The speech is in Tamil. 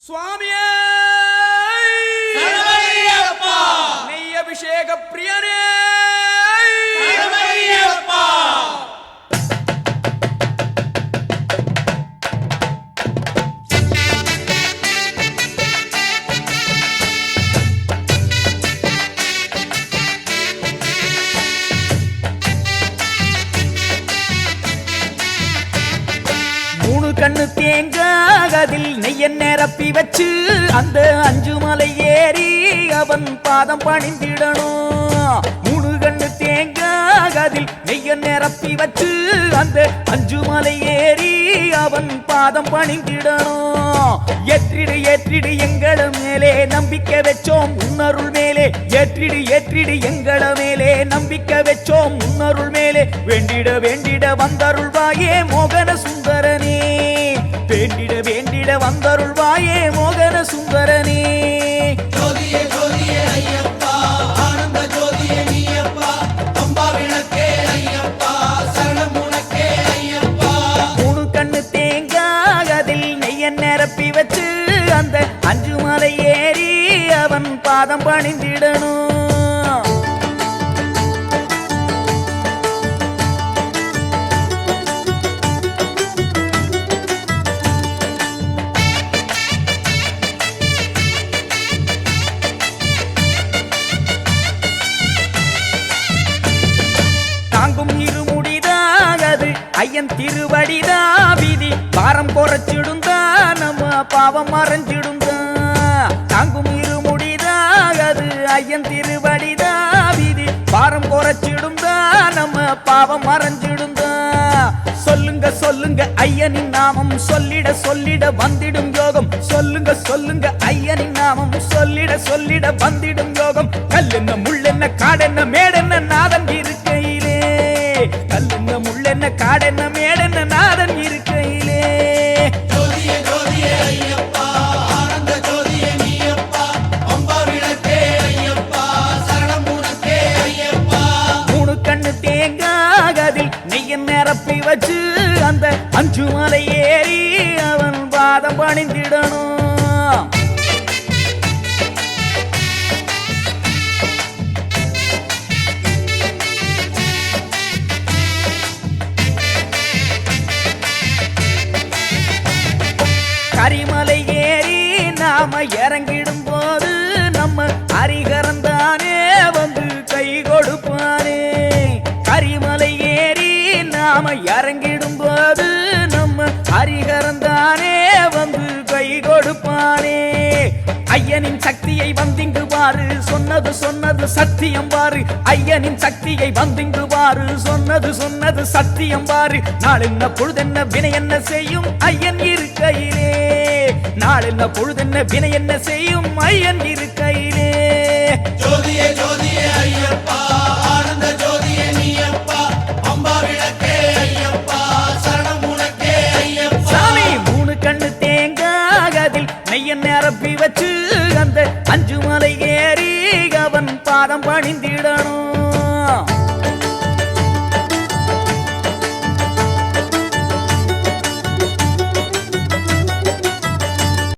சுவாமியே நெய் அபிஷேக பிரியனே கண்ணு தேங்காதில் நெய்ய நிரப்பி வச்சு அந்த அஞ்சு மலை ஏறி அவன் பாதம் பணிந்திடணும். மூணு கண்ணு தேங்காதில் நெய்ய நிரப்பி வச்சு அந்த அஞ்சு மலை ஏறி அவன் பாதம் பணிந்திடணும். ஏற்றிடு ஏற்றிடு எங்கள மேலே நம்பிக்கை வச்சோம் உன்னருள் மேலே, ஏற்றிடு ஏற்றிடு எங்கள மேலே நம்பிக்கை வச்சோம் உன்னருள் மேலே, வேண்டிட வேண்டிட வந்தருள்வாயே மோகன சுந்தரனே, வேண்டிட வேண்டிட வந்தருள்வாயே மோகன சுந்தரனே. ஜோதியே ஜோதியே ஐயப்பா ஆனந்த ஜோதியே நீயப்பா, அம்பா விளக்கே ஐயப்பா சரணம் உனக்கே ஐயப்பா. மூணு கண்ணு தேங்காதில் நெய்ய நிரப்பி வச்சு அந்த அஞ்சு மலை ஏறி அவன் பாதம் பணிந்திடணும். ஐயன் திருவடிதா விதி பாரம் குறைச்சிடுந்தா நம்ம பாவம் மறைஞ்சிடுந்தா, தாங்கும் இருமுடிதாகது ஐயன் திருவடிதா விதி பாரம் குறைச்சிடுந்தா நம்ம பாவம் மறைஞ்சிடுந்தா. சொல்லுங்க சொல்லுங்க ஐயனின் நாமம் சொல்லிட சொல்லிட வந்திடும் யோகம், சொல்லுங்க சொல்லுங்க ஐயனின் நாமம் சொல்லிட சொல்லிட வந்திடும் யோகம். கல்லென்ன முள்ளென்ன காடென்ன மேடென்ன நாதன் இருக்கையிலே, கல்லென்ன முள்ளென்ன காடென்ன மேடென்ன நாதன் இருக்கையிலே. ஜோதியே ஜோதியே ஐயப்பா ஆனந்த ஜோதியே நீயப்பா, அம்பா விளக்கே ஐயப்பா சரணம் உனக்கே ஐயப்பா. மூணு கண்ணு தேங்காதில் நெய்ய நிரப்பி வச்சு அந்த அஞ்சு மலை ஏறி அவன் பாதம் பணிந்திடணும். கரிமலை ஏறி நாம இறங்கிடும் போது நம்ம ஹரிகரந்தானே வந்து கை கொடுப்பானே. கரிமலை ஏறி நாம இறங்கிடும் போது நம்ம ஹரிகரந்தானே வந்து கை கொடுப்பானே. ஐயனின் சக்தியை வந்திங்கு பாரு சொன்னது சொன்னது சத்தியம் பாரு, ஐயனின் சக்தியை வந்திங்கு பாரு சொன்னது சொன்னது சத்தியம் பாரு. நாளென்ன பொழுதென்ன வினை என்ன செய்யும் ஐயன் இருக்கையிலே, நாளென்ன பொழுதென்ன வினை என்ன செய்யும் ஐயன் இருக்கையிலே. ஜோதியே ஜோதியே ஐயப்பா ஆனந்த ஜோதியே நீயப்பா, அம்பா விளக்கே ஐயப்பா சரணம் உனக்கே ஐயப்பா. சாமி மூணு கண்ணு தேங்காதில் நெய்ய நிரப்பி வச்சு அந்த அஞ்சு மலை ஏறி அவன் பாதம் பணிந்திடணும்.